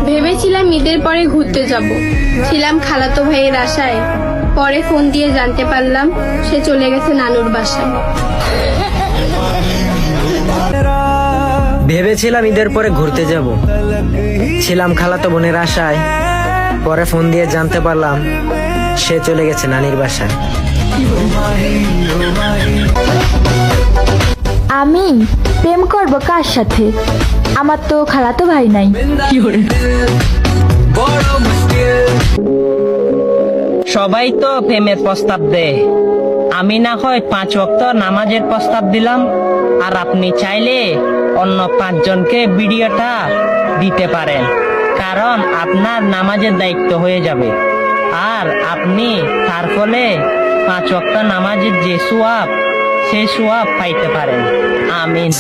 ভেবেছিলাম ঈদের পরে ঘুরতে যাব, ছিলাম খালাতো ভাইয়ের আশায়। পরে ফোন দিয়ে জানতে পারলাম সে চলে গেছে নানুর বাসায়। ভেবেছিলাম ঈদের পরে ঘুরতে যাব, ছিলাম খালাতো বোনের আশায়। পরে ফোন দিয়ে জানতে পারলাম সে চলে গেছে নানির বাসায়। আমি প্রেম করব কার সাথে? আমার তো খালাতো ভাই নাই। সবাই তো প্রেমের প্রস্তাব দেয়, আমি না হয় 5 ওয়াক্ত নামাজের প্রস্তাব দিলাম, আর আপনি চাইলে অন্য 5 জনকে ভিডিওটা দিতে পারেন, কারণ আপনার নামাজের দায়িত্ব হয়ে যাবে। আর আপনি তার ফলে 5 ওয়াক্ত নামাজের যে সওয়াব, সেই সওয়াব পাইতে পারেন। আমিন।